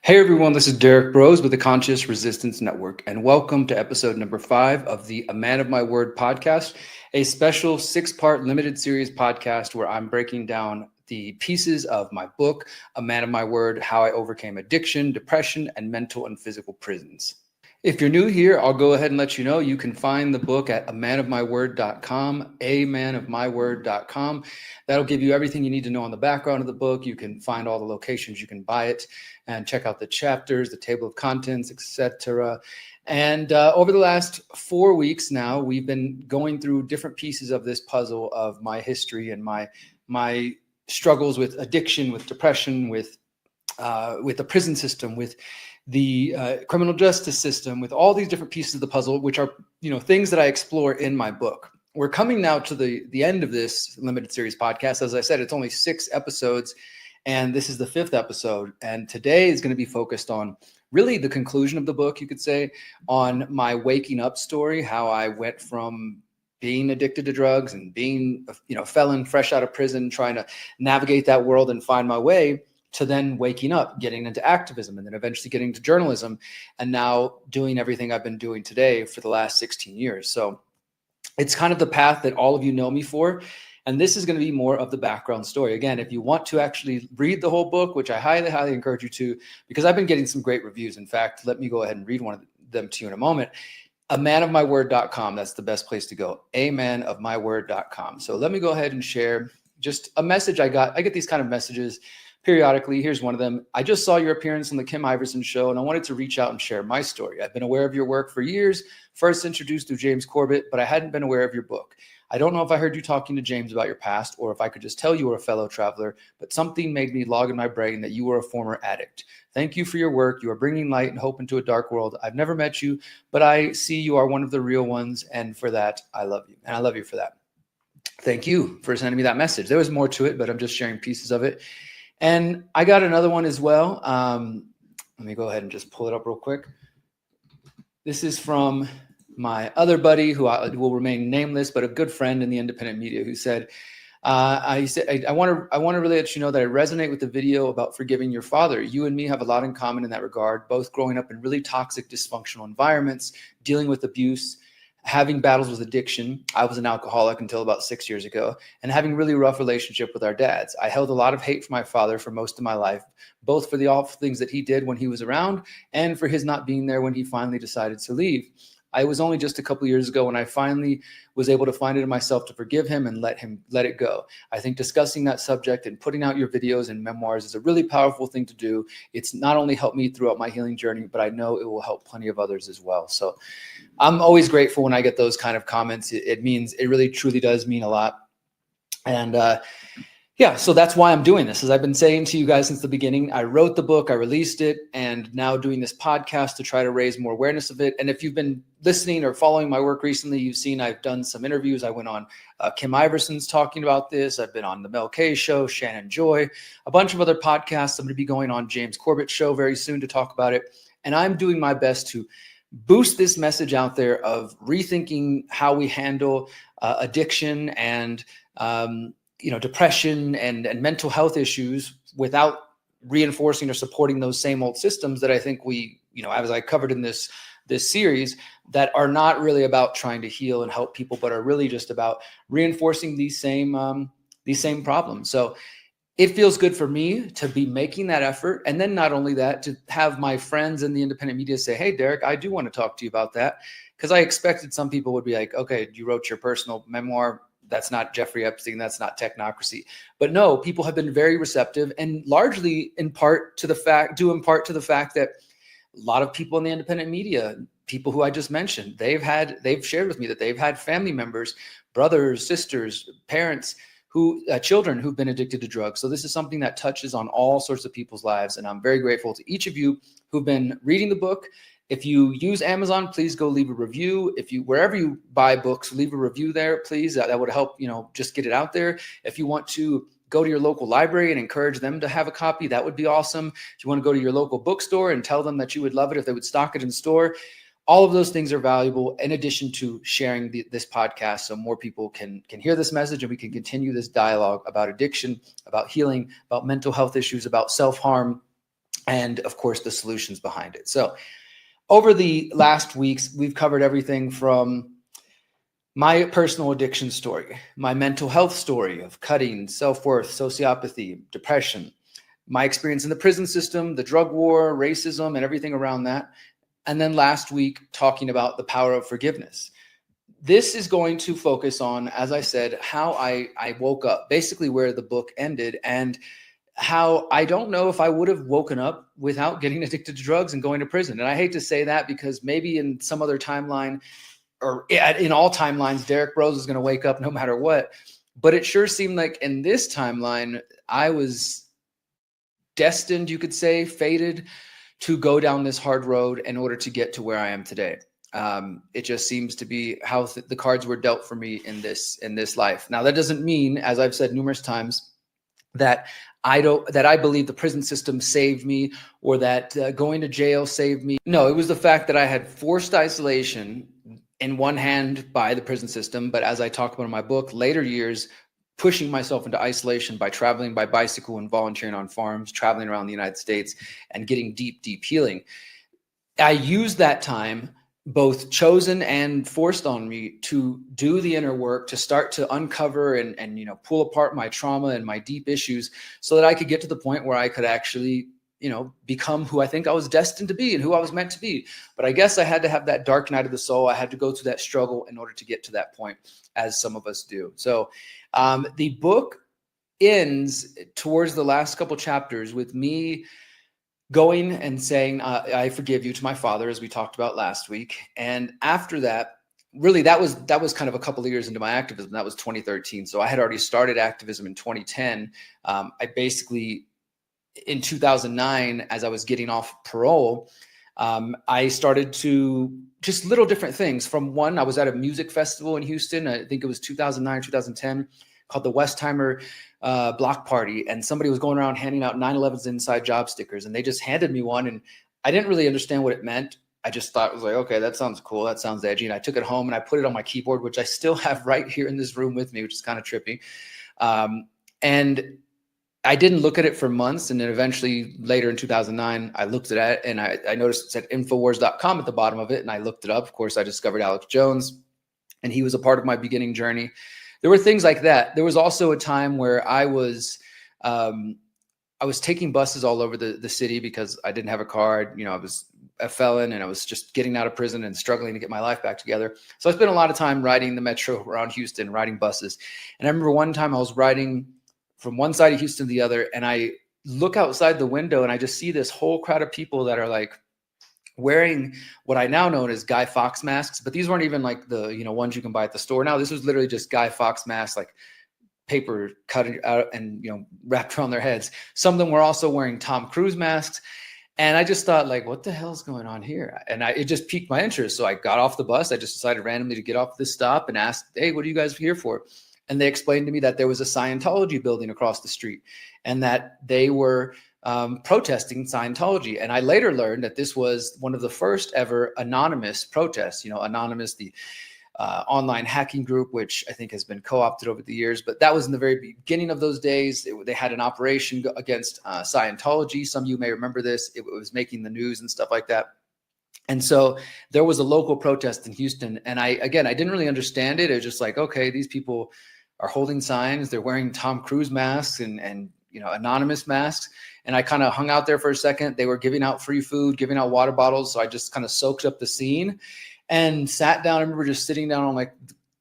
Hey everyone, this is Derrick Broze with the Conscious Resistance Network, and welcome to episode number 5 of the A Man of My Word podcast, a special 6-part limited series podcast where I'm breaking down the pieces of my book, A Man of My Word, How I Overcame Addiction, Depression, and Mental and Physical Prisons. If you're new here, I'll go ahead and let you know you can find the book at amanofmyword.com, amanofmyword.com. That'll give you everything you need to know on the background of the book. You can find all the locations you can buy it and check out the chapters, the table of contents, etc. And over the last 4 weeks now, we've been going through different pieces of this puzzle of my history and my struggles with addiction, with depression, with the prison system, with the criminal justice system, with all these different pieces of the puzzle, which are things that I explore in my book. We're coming now to the end of this limited series podcast. As I said, it's only 6 episodes, and this is the 5th episode. And today is going to be focused on really the conclusion of the book, you could say, on my waking up story, how I went from being addicted to drugs and being a felon fresh out of prison, trying to navigate that world and find my way, to then waking up, getting into activism, and then eventually getting to journalism, and now doing everything I've been doing today for the last 16 years. So it's kind of the path that all of you know me for. And this is going to be more of the background story. Again, if you want to actually read the whole book, which I highly, highly encourage you to, because I've been getting some great reviews. In fact, let me go ahead and read one of them to you in a moment. amanofmyword.com. That's the best place to go. amanofmyword.com. So let me go ahead and share just a message I got. I get these kind of messages periodically. Here's one of them. I just saw your appearance on the Kim Iverson show, and I wanted to reach out and share my story. I've been aware of your work for years, first introduced through James Corbett, but I hadn't been aware of your book. I don't know if I heard you talking to James about your past, or if I could just tell you were a fellow traveler, but something made me log in my brain that you were a former addict. Thank you for your work. You are bringing light and hope into a dark world. I've never met you, but I see you are one of the real ones, and for that, I love you. And I love you for that. Thank you for sending me that message. There was more to it, but I'm just sharing pieces of it. And I got another one as well. Let me go ahead and just pull it up real quick. This is from my other buddy, who will remain nameless, but a good friend in the independent media, who said, I want to really let you know that I resonate with the video about forgiving your father. You and me have a lot in common in that regard, both growing up in really toxic, dysfunctional environments, dealing with abuse, having battles with addiction. I was an alcoholic until about 6 years ago, and having really rough relationship with our dads. I held a lot of hate for my father for most of my life, both for the awful things that he did when he was around and for his not being there when he finally decided to leave. I was only just a couple of years ago when I finally was able to find it in myself to forgive him and let it go. I think discussing that subject and putting out your videos and memoirs is a really powerful thing to do. It's not only helped me throughout my healing journey, but I know it will help plenty of others as well. So I'm always grateful when I get those kind of comments. It means, it really truly does mean a lot. And yeah, so that's why I'm doing this. As I've been saying to you guys since the beginning, I wrote the book, I released it, and now doing this podcast to try to raise more awareness of it. And if you've been listening or following my work recently, you've seen I've done some interviews. I went on Kim Iverson's talking about this. I've been on the Mel K show, Shannon Joy, a bunch of other podcasts. I'm going to be going on James Corbett's show very soon to talk about it. And I'm doing my best to boost this message out there of rethinking how we handle addiction and depression and mental health issues without reinforcing or supporting those same old systems that I think we, as I covered in this series, that are not really about trying to heal and help people, but are really just about reinforcing these same problems. So it feels good for me to be making that effort. And then not only that, to have my friends in the independent media say, hey, Derrick, I do want to talk to you about that. Because I expected some people would be like, okay, you wrote your personal memoir. That's not Jeffrey Epstein. That's not technocracy. But no, people have been very receptive, and largely in part to the fact that a lot of people in the independent media, people who I just mentioned, they've shared with me that they've had family members, brothers, sisters, parents, children who've been addicted to drugs. So this is something that touches on all sorts of people's lives. And I'm very grateful to each of you who've been reading the book. If you use Amazon, please go leave a review. Wherever you buy books, leave a review there, please. That would help, just get it out there. If you want to go to your local library and encourage them to have a copy, that would be awesome. If you want to go to your local bookstore and tell them that you would love it if they would stock it in store, all of those things are valuable, in addition to sharing this podcast so more people can hear this message and we can continue this dialogue about addiction, about healing, about mental health issues, about self-harm, and of course the solutions behind it. So over the last weeks, we've covered everything from my personal addiction story, my mental health story of cutting, self-worth, sociopathy, depression, my experience in the prison system, the drug war, racism, and everything around that. And then last week, talking about the power of forgiveness. This is going to focus on, as I said, how I woke up, basically where the book ended, and how I don't know if I would have woken up without getting addicted to drugs and going to prison. And I hate to say that because maybe in some other timeline, or in all timelines, Derrick Broze is going to wake up no matter what. But it sure seemed like in this timeline, I was destined, you could say, fated to go down this hard road in order to get to where I am today. It just seems to be how the cards were dealt for me in this life. Now, that doesn't mean, as I've said numerous times, that I believe the prison system saved me, or that going to jail saved me. No, it was the fact that I had forced isolation in one hand by the prison system, but as I talk about in my book, later years, pushing myself into isolation by traveling by bicycle and volunteering on farms, traveling around the United States and getting deep, deep healing. I used that time, both chosen and forced on me, to do the inner work, to start to uncover and pull apart my trauma and my deep issues so that I could get to the point where I could actually become who I think I was destined to be and who I was meant to be. But I guess I had to have that dark night of the soul. I had to go through that struggle in order to get to that point, as some of us do. So the book ends towards the last couple chapters with me going and saying, I forgive you, to my father, as we talked about last week. And after that, really, that was kind of a couple of years into my activism. That was 2013. So I had already started activism in 2010. I basically, in 2009, as I was getting off parole, I started to just little different things. From one, I was at a music festival in Houston. I think it was 2009, 2010, called the Westheimer Block Party. And somebody was going around handing out 9/11's inside job stickers. And they just handed me one. And I didn't really understand what it meant. I just thought, it was like, okay, that sounds cool. That sounds edgy. And I took it home and I put it on my keyboard, which I still have right here in this room with me, which is kind of trippy. And I didn't look at it for months. And then eventually later in 2009, I looked at it and I noticed it said Infowars.com at the bottom of it. And I looked it up. Of course, I discovered Alex Jones, and he was a part of my beginning journey. There were things like that. There was also a time where I was taking buses all over the city because I didn't have a car. I was a felon and I was just getting out of prison and struggling to get my life back together. So I spent a lot of time riding the metro around Houston, riding buses. And I remember one time I was riding from one side of Houston to the other, and I look outside the window and I just see this whole crowd of people that are like wearing what I now know as Guy Fawkes masks, but these weren't even like the ones you can buy at the store now. This was literally just Guy Fawkes masks, like paper cut out and wrapped around their heads. Some of them were also wearing Tom Cruise masks. And I just thought, like, what the hell's going on here? And it just piqued my interest. So I got off the bus. I just decided randomly to get off this stop and asked, hey, what are you guys here for? And they explained to me that there was a Scientology building across the street and that they were protesting Scientology. And I later learned that this was one of the first ever anonymous protests. Anonymous, the online hacking group, which I think has been co-opted over the years. But that was in the very beginning of those days. They had an operation against Scientology. Some of you may remember this. It was making the news and stuff like that. And so there was a local protest in Houston. And I didn't really understand it. It was just like, okay, these people are holding signs. They're wearing Tom Cruise masks and anonymous masks. And I kind of hung out there for a second. They were giving out free food, giving out water bottles. So I just kind of soaked up the scene and sat down. I remember just sitting down on like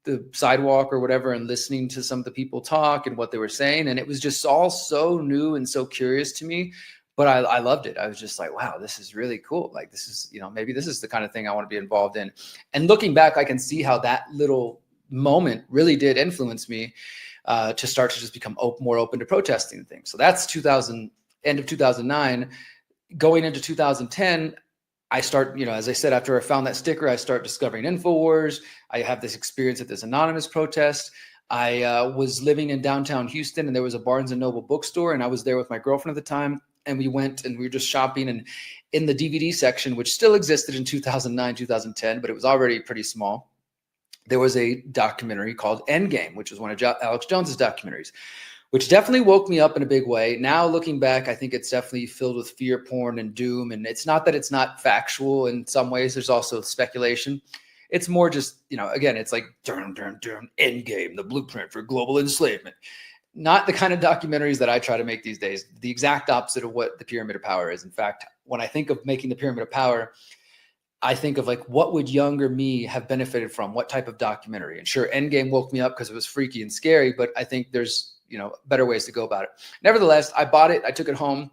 the sidewalk or whatever and listening to some of the people talk and what they were saying. And it was just all so new and so curious to me. But I loved it. I was just like, wow, this is really cool. Like, this is, maybe this is the kind of thing I want to be involved in. And looking back, I can see how that little moment really did influence me to start to just become more open to protesting things. So that's end of 2009. Going into 2010, I start, as I said, after I found that sticker, I start discovering InfoWars. I have this experience at this anonymous protest. I was living in downtown Houston, and there was a Barnes & Noble bookstore, and I was there with my girlfriend at the time. And we went and we were just shopping, and in the DVD section, which still existed in 2009, 2010, but it was already pretty small, there was a documentary called Endgame, which was one of Alex Jones's documentaries, which definitely woke me up in a big way. Now looking back, I think it's definitely filled with fear porn and doom. And it's not that it's not factual in some ways. There's also speculation. It's more just, again, it's like Endgame, the blueprint for global enslavement. Not the kind of documentaries that I try to make these days. The exact opposite of what the Pyramid of Power is. In fact, when I think of making the Pyramid of Power, I think of like, what would younger me have benefited from? What type of documentary? And sure, Endgame woke me up because it was freaky and scary, but I think there's, better ways to go about it. Nevertheless, I bought it. I took it home.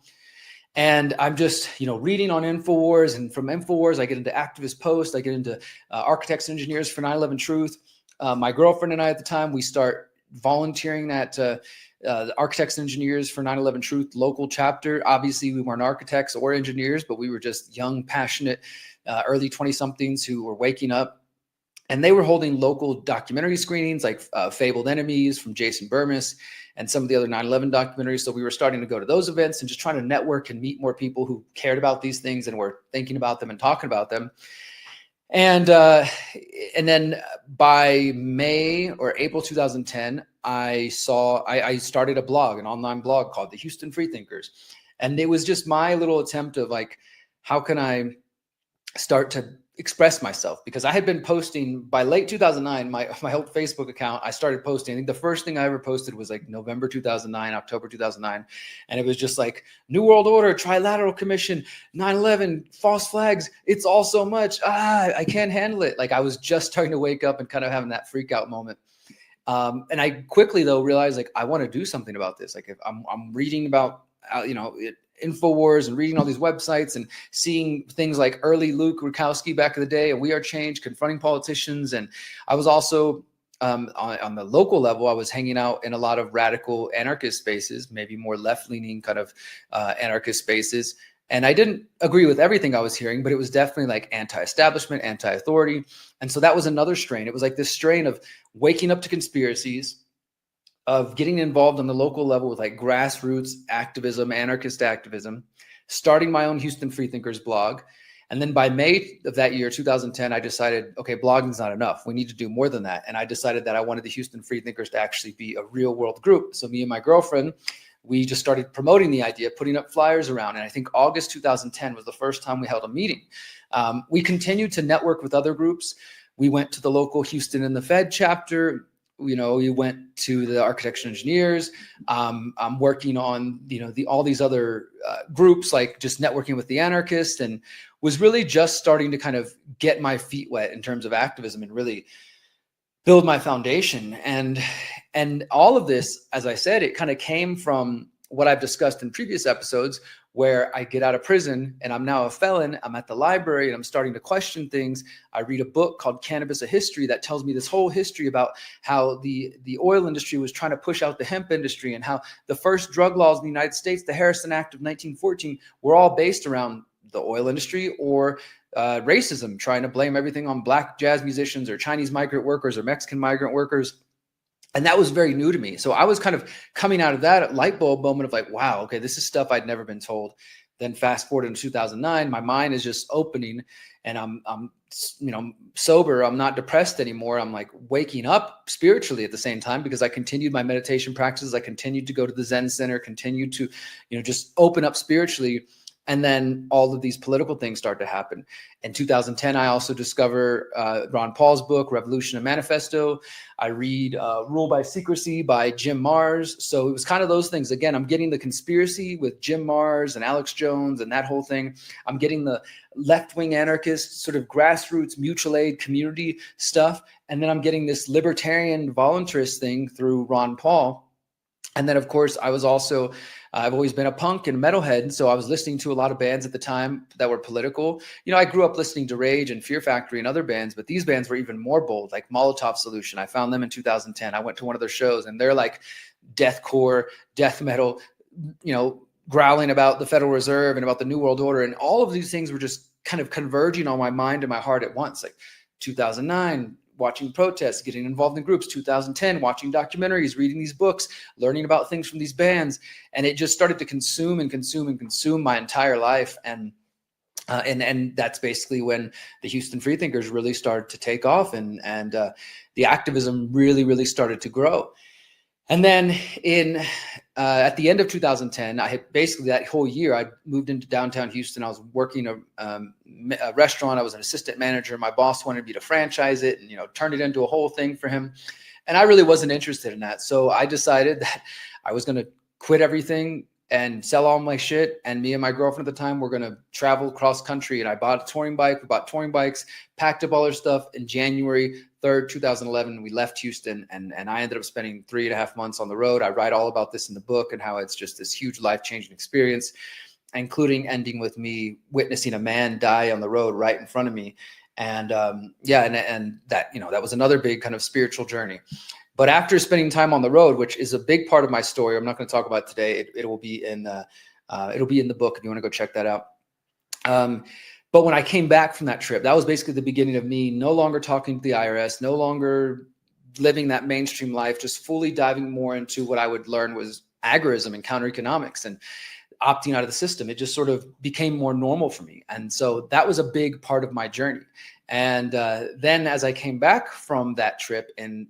And I'm just, reading on InfoWars, and from InfoWars, I get into activist posts. I get into architects and engineers for 9/11 Truth. My girlfriend and I at the time, we start volunteering at the Architects and Engineers for 9/11 Truth local chapter. Obviously, we weren't architects or engineers, but we were just young, passionate, early 20-somethings who were waking up. And they were holding local documentary screenings like Fabled Enemies from Jason Burmis and some of the other 9/11 documentaries. So we were starting to go to those events and just trying to network and meet more people who cared about these things and were thinking about them and talking about them. And then by May or April 2010, I started a blog, an online blog called the Houston Freethinkers. And it was just my little attempt of like, how can I start to express myself? Because I had been posting by late 2009, my old Facebook account, I started posting. I think the first thing I ever posted was like November 2009, October 2009. And it was just like New World Order, Trilateral Commission, 9/11, false flags. It's all so much. I can't handle it. Like I was just starting to wake up and kind of having that freak out moment. And I quickly though realized like, I want to do something about this. Like if I'm reading about, InfoWars and reading all these websites and seeing things like early Luke Rukowski back in the day and We Are Change, confronting politicians. And I was also on the local level, I was hanging out in a lot of radical anarchist spaces, maybe more left-leaning kind of anarchist spaces. And I didn't agree with everything I was hearing, but it was definitely like anti-establishment, anti-authority. And so that was another strain. It was like this strain of waking up to conspiracies, of getting involved on the local level with like grassroots activism, anarchist activism, starting my own Houston Freethinkers blog. And then by May of that year, 2010, I decided, okay, blogging's not enough. We need to do more than that. And I decided that I wanted the Houston Freethinkers to actually be a real world group. So me and my girlfriend, we just started promoting the idea, putting up flyers around. And I think August 2010 was the first time we held a meeting. We continued to network with other groups. We went to the local Houston and the Fed chapter. We went to the Architects and Engineers. I'm working on, all these other groups, like just networking with the anarchists, and was really just starting to kind of get my feet wet in terms of activism and really build my foundation. And all of this, as I said, it kind of came from what I've discussed in previous episodes, where I get out of prison and I'm now a felon. I'm at the library and I'm starting to question things. I read a book called Cannabis: A History that tells me this whole history about how the oil industry was trying to push out the hemp industry, and how the first drug laws in the United States, the Harrison Act of 1914, were all based around the oil industry or racism, trying to blame everything on Black jazz musicians or Chinese migrant workers or Mexican migrant workers. And that was very new to me. So I was kind of coming out of that light bulb moment of like, wow, okay, this is stuff I'd never been told. Then fast forward in 2009, my mind is just opening, and I'm sober. I'm not depressed anymore. I'm like waking up spiritually at the same time, because I continued my meditation practices. I continued to go to the Zen Center, continued to, just open up spiritually. And then all of these political things start to happen. In 2010, I also discover Ron Paul's book, Revolution and Manifesto. I read Rule by Secrecy by Jim Marrs. So it was kind of those things. Again, I'm getting the conspiracy with Jim Marrs and Alex Jones and that whole thing. I'm getting the left-wing anarchist sort of grassroots mutual aid community stuff. And then I'm getting this libertarian voluntarist thing through Ron Paul. And then, of course, I've always been a punk and metalhead. So I was listening to a lot of bands at the time that were political. I grew up listening to Rage and Fear Factory and other bands, but these bands were even more bold, like Molotov Solution. I found them in 2010. I went to one of their shows, and they're like deathcore, death metal, growling about the Federal Reserve and about the New World Order. And all of these things were just kind of converging on my mind and my heart at once. Like 2009, watching protests, getting involved in groups. 2010, watching documentaries, reading these books, learning about things from these bands. And it just started to consume my entire life. And that's basically when the Houston Freethinkers really started to take off, and the activism really, really started to grow. And then at the end of 2010, I had basically that whole year, I moved into downtown Houston. I was working a restaurant. I was an assistant manager. My boss wanted me to franchise it and, turn it into a whole thing for him. And I really wasn't interested in that. So I decided that I was going to quit everything and sell all my shit. And me and my girlfriend at the time were going to travel cross country. And I bought a touring bike. We bought touring bikes, packed up all our stuff. In January 3rd, 2011, we left Houston, and I ended up spending 3.5 months on the road. I write all about this in the book and how it's just this huge life-changing experience, including ending with me witnessing a man die on the road right in front of me. And and that, that was another big kind of spiritual journey. But after spending time on the road, which is a big part of my story, I'm not going to talk about today. It will be in the book if you want to go check that out. But when I came back from that trip, that was basically the beginning of me no longer talking to the IRS, no longer living that mainstream life, just fully diving more into what I would learn was agorism and counter economics and opting out of the system. It just sort of became more normal for me. And so that was a big part of my journey. And then as I came back from that trip in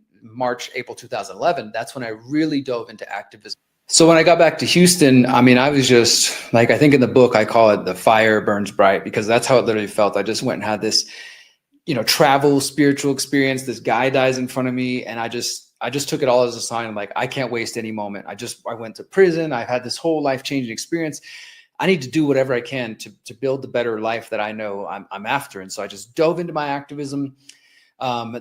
April 2011, that's when I really dove into activism. So when I got back to Houston, I mean, I was just like, I think in the book, I call it the fire burns bright, because that's how it literally felt. I just went and had this, travel spiritual experience. This guy dies in front of me. And I just took it all as a sign of like, I can't waste any moment. I went to prison. I've had this whole life-changing experience. I need to do whatever I can to build the better life that I know I'm after. And so I just dove into my activism.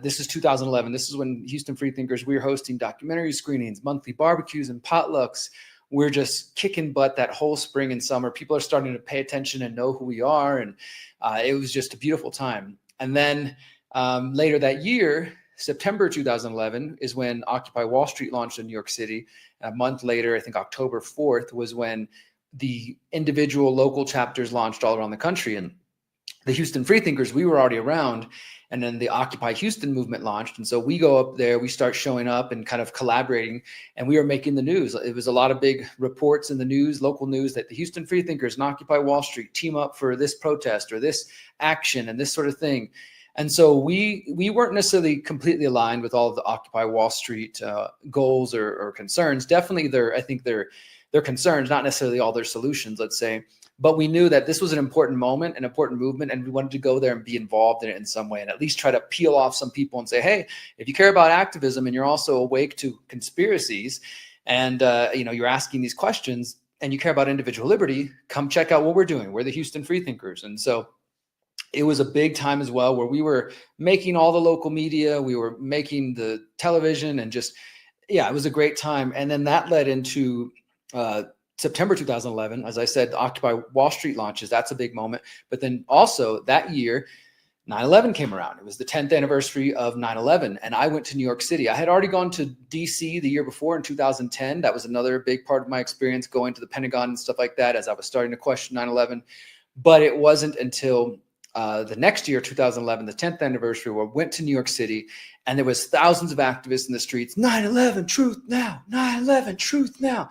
This is 2011. This is when Houston Freethinkers, we were hosting documentary screenings, monthly barbecues and potlucks. We're just kicking butt that whole spring and summer. People are starting to pay attention and know who we are. And it was just a beautiful time. And then later that year, September 2011 is when Occupy Wall Street launched in New York City. A month later, I think October 4th was when the individual local chapters launched all around the country. And the Houston Freethinkers, we were already around. And then the Occupy Houston movement launched. And so we go up there, we start showing up and kind of collaborating, and we were making the news. It was a lot of big reports in the news, local news, that the Houston Freethinkers and Occupy Wall Street team up for this protest or this action and this sort of thing. And so we weren't necessarily completely aligned with all of the Occupy Wall Street goals or concerns. Definitely their concerns, not necessarily all their solutions, let's say. But we knew that this was an important moment, an important movement, and we wanted to go there and be involved in it in some way, and at least try to peel off some people and say, hey, if you care about activism and you're also awake to conspiracies and you're asking these questions and you care about individual liberty, come check out what we're doing. We're the Houston Freethinkers. And so it was a big time as well, where we were making all the local media, we were making the television, and just, it was a great time. And then that led into September 2011, as I said, the Occupy Wall Street launches. That's a big moment. But then also that year, 9/11 came around. It was the 10th anniversary of 9/11. And I went to New York City. I had already gone to DC the year before in 2010. That was another big part of my experience, going to the Pentagon and stuff like that, as I was starting to question 9/11. But it wasn't until the next year, 2011, the 10th anniversary, where I went to New York City, and there was thousands of activists in the streets. 9/11, truth now. 9/11, truth now.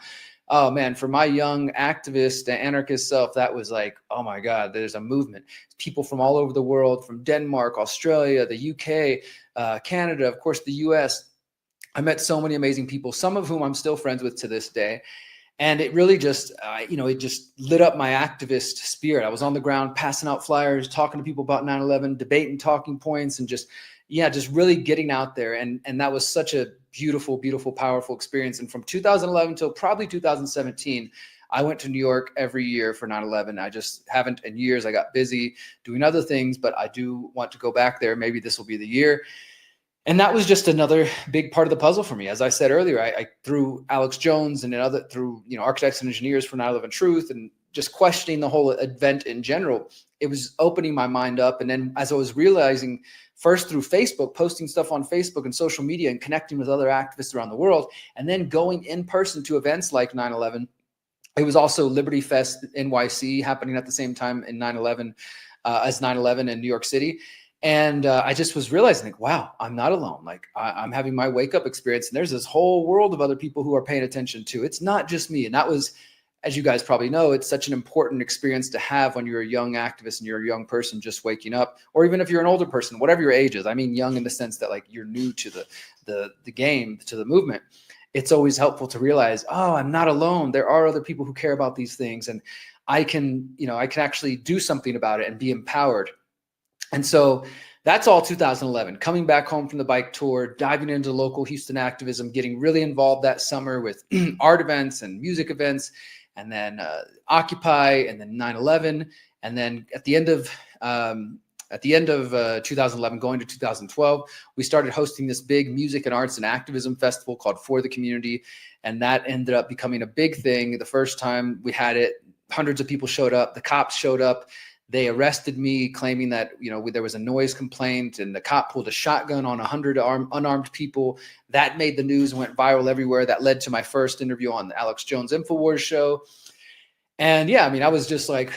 Oh man, for my young activist, anarchist self, that was like, oh my God, there's a movement. People from all over the world, from Denmark, Australia, the UK, Canada, of course, the US. I met so many amazing people, some of whom I'm still friends with to this day. And it really just, it just lit up my activist spirit. I was on the ground passing out flyers, talking to people about 9/11, debating talking points, and just really getting out there. And that was such a beautiful, beautiful, powerful experience. And from 2011 till probably 2017, I went to New York every year for 9/11. I just haven't in years. I got busy doing other things, but I do want to go back there. Maybe this will be the year. And that was just another big part of the puzzle for me. As I said earlier, I through Alex Jones and through architects and engineers for 9/11 Truth, and just questioning the whole event in general, it was opening my mind up. And then as I was realizing, first through Facebook, posting stuff on Facebook and social media and connecting with other activists around the world, and then going in person to events like 9/11. It was also Liberty Fest NYC happening at the same time in 9/11 as 9/11 in New York City. And I just was realizing, like, wow, I'm not alone. Like I'm having my wake up experience, and there's this whole world of other people who are paying attention too. It's not just me. And that was, as you guys probably know, it's such an important experience to have when you're a young activist and you're a young person just waking up, or even if you're an older person, whatever your age is. I mean, young in the sense that like you're new to the game, to the movement. it's always helpful to realize, oh, I'm not alone. There are other people who care about these things, and I can actually do something about it and be empowered. And so that's all 2011. Coming back home from the bike tour, diving into local Houston activism, getting really involved that summer with art events and music events, and then Occupy, and then 9/11, and then at the end of 2011, going to 2012, we started hosting this big music and arts and activism festival called For the Community, and that ended up becoming a big thing. The first time we had it, hundreds of people showed up. The cops showed up. They arrested me, claiming that there was a noise complaint, and the cop pulled a shotgun on 100 unarmed people. That made the news and went viral everywhere. That led to my first interview on the Alex Jones InfoWars show. And yeah, I mean, I was just like,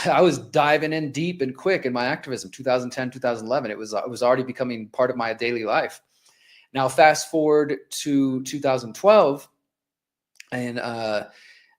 I was diving in deep and quick in my activism. 2010, 2011, it was already becoming part of my daily life. Now, fast forward to 2012, and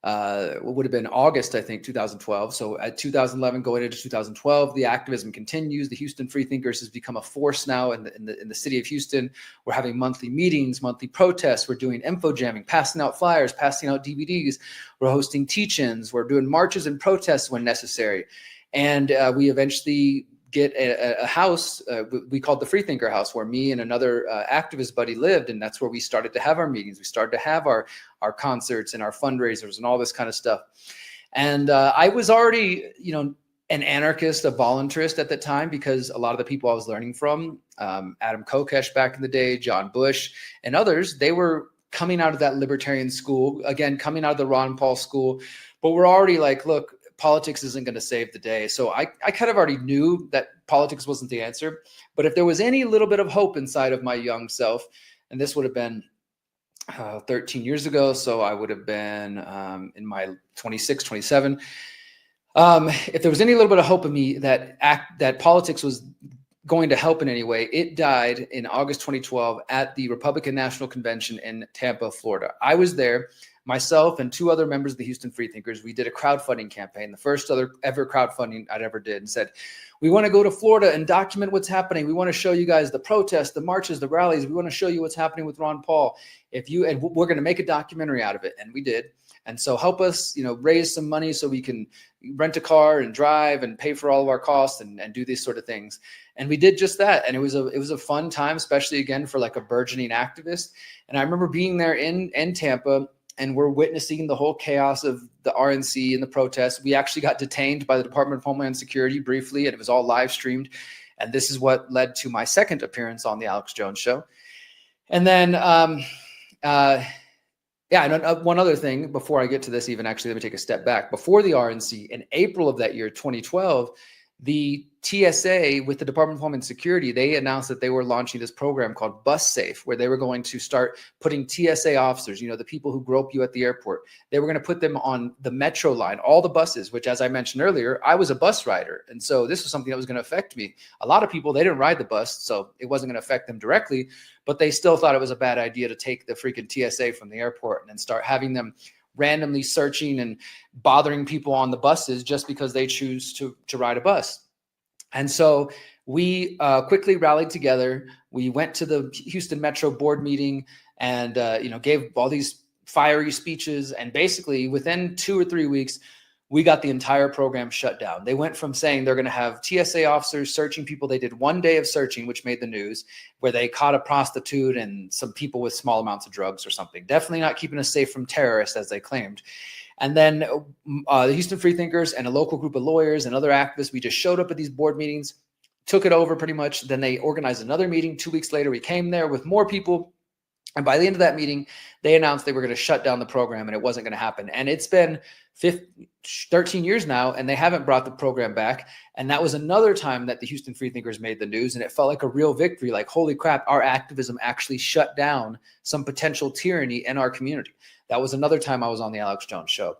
what would have been August, I think, 2012. So at 2011, going into 2012, the activism continues. The Houston Freethinkers has become a force now in the city of Houston. We're having monthly meetings, monthly protests. We're doing info jamming, passing out flyers, passing out DVDs. We're hosting teach-ins. We're doing marches and protests when necessary. And we eventually get a house we called the Freethinker House, where me and another activist buddy lived, and that's where we started to have our meetings. We started to have our concerts and our fundraisers and all this kind of stuff. And I was already, an anarchist, a voluntarist at the time, because a lot of the people I was learning from, Adam Kokesh back in the day, John Bush, and others, they were coming out of that libertarian school, again, coming out of the Ron Paul school, but we're already like, look, politics isn't going to save the day. So I kind of already knew that politics wasn't the answer. But if there was any little bit of hope inside of my young self, and this would have been 13 years ago, so I would have been in my 26, 27. If there was any little bit of hope in me that politics was going to help in any way, it died in August 2012 at the Republican National Convention in Tampa, Florida. I was there. Myself and two other members of the Houston Freethinkers, we did a crowdfunding campaign, the first ever crowdfunding I'd ever did, and said, we want to go to Florida and document what's happening. We want to show you guys the protests, the marches, the rallies. We want to show you what's happening with Ron Paul. And we're going to make a documentary out of it. And we did. And so help us, raise some money so we can rent a car and drive and pay for all of our costs and do these sort of things. And we did just that. And it was a fun time, especially again for like a burgeoning activist. And I remember being there in Tampa, and we're witnessing the whole chaos of the RNC and the protests. We actually got detained by the Department of Homeland Security briefly, and it was all live streamed. And this is what led to my second appearance on the Alex Jones Show. And then, one other thing before I get to this, even actually, let me take a step back. Before the RNC, in April of that year, 2012, the TSA with the Department of Homeland Security, they announced that they were launching this program called Bus Safe, where they were going to start putting TSA officers, the people who grope you at the airport, they were going to put them on the metro line, all the buses, which, as I mentioned earlier, I was a bus rider. And so this was something that was going to affect me. A lot of people, they didn't ride the bus, so it wasn't going to affect them directly, but they still thought it was a bad idea to take the freaking TSA from the airport and then start having them randomly searching and bothering people on the buses just because they choose to ride a bus. And so we quickly rallied together. We went to the Houston Metro board meeting and, gave all these fiery speeches. And basically within 2 or 3 weeks, we got the entire program shut down. They went from saying they're going to have TSA officers searching people. They did 1 day of searching, which made the news, where they caught a prostitute and some people with small amounts of drugs or something. Definitely not keeping us safe from terrorists, as they claimed. And then the Houston Freethinkers and a local group of lawyers and other activists, we just showed up at these board meetings, took it over pretty much. Then they organized another meeting. 2 weeks later, we came there with more people. And by the end of that meeting, they announced they were going to shut down the program and it wasn't going to happen. And it's been 13 years now, and they haven't brought the program back. And that was another time that the Houston Freethinkers made the news, and it felt like a real victory. Like, holy crap, our activism actually shut down some potential tyranny in our community. That was another time I was on the Alex Jones Show.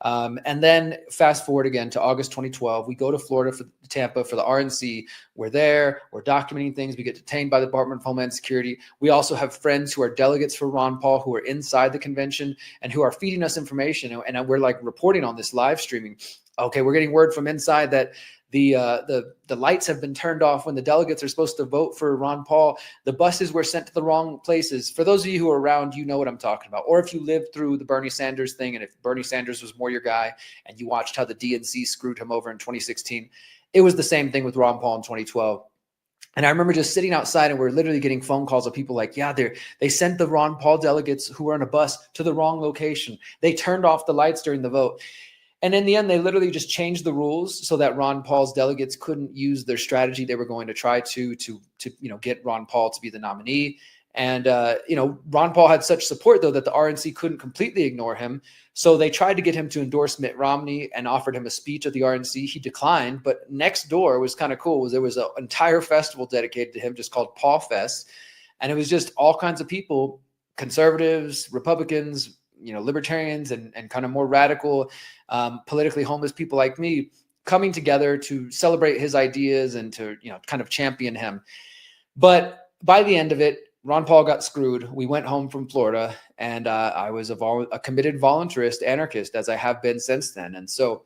And then fast forward again to August 2012, we go to Florida for Tampa for the RNC. We're there, we're documenting things. We get detained by the Department of Homeland Security. We also have friends who are delegates for Ron Paul who are inside the convention and who are feeding us information. And we're like reporting on this live streaming. Okay, we're getting word from inside that the lights have been turned off when the delegates are supposed to vote for Ron Paul. The buses were sent to the wrong places. For those of you who are around, you know what I'm talking about. Or if you lived through the Bernie Sanders thing, and if Bernie Sanders was more your guy and you watched how the DNC screwed him over in 2016, it was the same thing with Ron Paul in 2012. And I remember just sitting outside and we're literally getting phone calls of people like, yeah, they sent the Ron Paul delegates who were on a bus to the wrong location. They turned off the lights during the vote. And in the end, they literally just changed the rules so that Ron Paul's delegates couldn't use their strategy. They were going to try to get Ron Paul to be the nominee. And, Ron Paul had such support, though, that the RNC couldn't completely ignore him. So they tried to get him to endorse Mitt Romney and offered him a speech at the RNC. He declined. But next door was kind of cool. There was an entire festival dedicated to him just called Paul Fest. And it was just all kinds of people, conservatives, Republicans, libertarians, and kind of more radical, politically homeless people like me coming together to celebrate his ideas and to, kind of champion him. But by the end of it, Ron Paul got screwed. We went home from Florida, and I was a committed voluntarist anarchist, as I have been since then. And so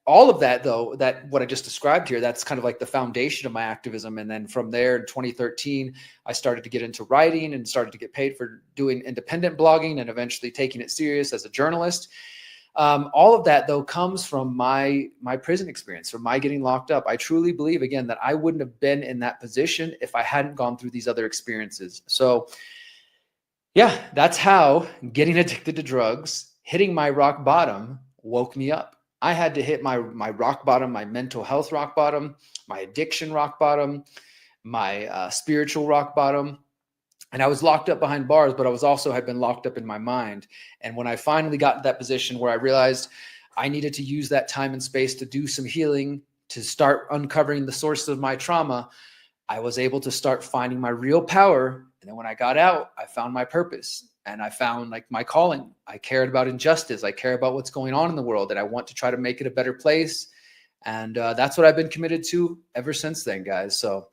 all of that, though, that what I just described here, that's kind of like the foundation of my activism. And then from there in 2013, I started to get into writing and started to get paid for doing independent blogging and eventually taking it serious as a journalist. All of that, though, comes from my prison experience, from my getting locked up. I truly believe, again, that I wouldn't have been in that position if I hadn't gone through these other experiences. So, yeah, that's how getting addicted to drugs, hitting my rock bottom, woke me up. I had to hit my rock bottom, my mental health rock bottom, my addiction rock bottom, my spiritual rock bottom. And I was locked up behind bars, but I had been locked up in my mind. And when I finally got to that position where I realized I needed to use that time and space to do some healing, to start uncovering the source of my trauma, I was able to start finding my real power. And then when I got out, I found my purpose. And I found my calling. I cared about injustice. I care about what's going on in the world, and I want to try to make it a better place. And that's what I've been committed to ever since then, guys. So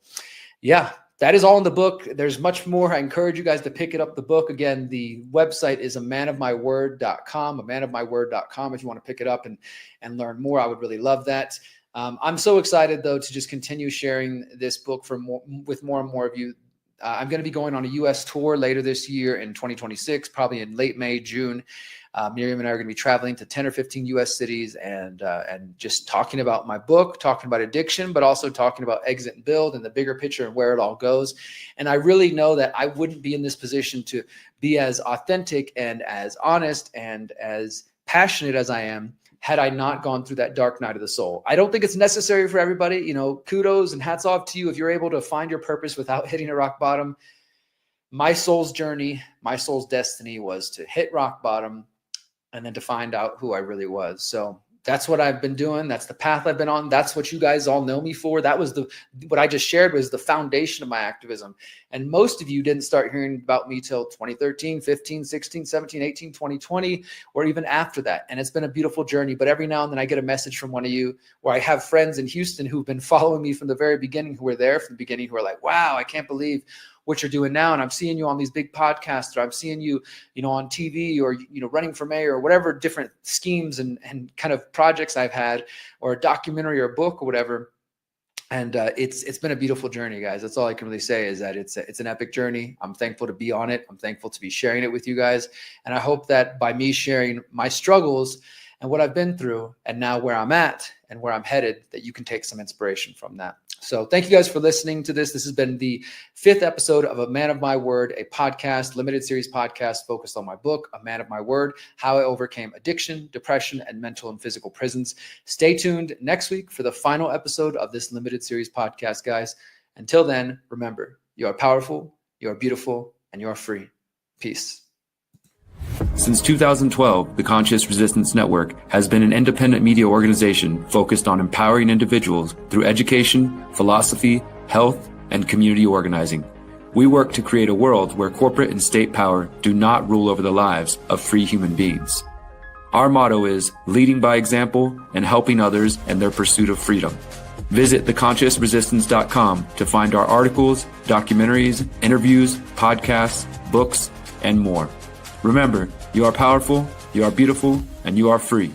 yeah, that is all in the book. There's much more. I encourage you guys to pick it up, the book. Again, the website is amanofmyword.com, amanofmyword.com. If you want to pick it up and learn more, I would really love that. I'm so excited, though, to just continue sharing this book with more and more of you. I'm going to be going on a U.S. tour later this year in 2026, probably in late May, June. Miriam and I are going to be traveling to 10 or 15 U.S. cities and just talking about my book, talking about addiction, but also talking about exit and build and the bigger picture and where it all goes. And I really know that I wouldn't be in this position to be as authentic and as honest and as passionate as I am had I not gone through that dark night of the soul. I don't think it's necessary for everybody. Kudos and hats off to you if you're able to find your purpose without hitting a rock bottom. My soul's journey, my soul's destiny was to hit rock bottom and then to find out who I really was. So that's what I've been doing. That's the path I've been on. That's what you guys all know me for. That was what I just shared was the foundation of my activism. And most of you didn't start hearing about me till 2013, 15, 16, 17, 18, 2020, or even after that. And it's been a beautiful journey. But every now and then I get a message from one of you, or I have friends in Houston who've been following me from the very beginning, who were there from the beginning, who are like, wow, I can't believe what you're doing now. And I'm seeing you on these big podcasts, or I'm seeing you, on TV, or, running for mayor, or whatever different schemes and kind of projects I've had, or a documentary or a book or whatever. And it's been a beautiful journey, guys. That's all I can really say is that it's an epic journey. I'm thankful to be on it. I'm thankful to be sharing it with you guys. And I hope that by me sharing my struggles and what I've been through and now where I'm at and where I'm headed, that you can take some inspiration from that. So thank you guys for listening to this. This has been the 5th episode of A Man of My Word, a podcast, limited series podcast focused on my book, A Man of My Word, How I Overcame Addiction, Depression, and Mental and Physical Prisons. Stay tuned next week for the final episode of this limited series podcast, guys. Until then, remember, you are powerful, you are beautiful, and you are free. Peace. Since 2012, the Conscious Resistance Network has been an independent media organization focused on empowering individuals through education, philosophy, health, and community organizing. We work to create a world where corporate and state power do not rule over the lives of free human beings. Our motto is leading by example and helping others in their pursuit of freedom. Visit theconsciousresistance.com to find our articles, documentaries, interviews, podcasts, books, and more. Remember, you are powerful, you are beautiful, and you are free.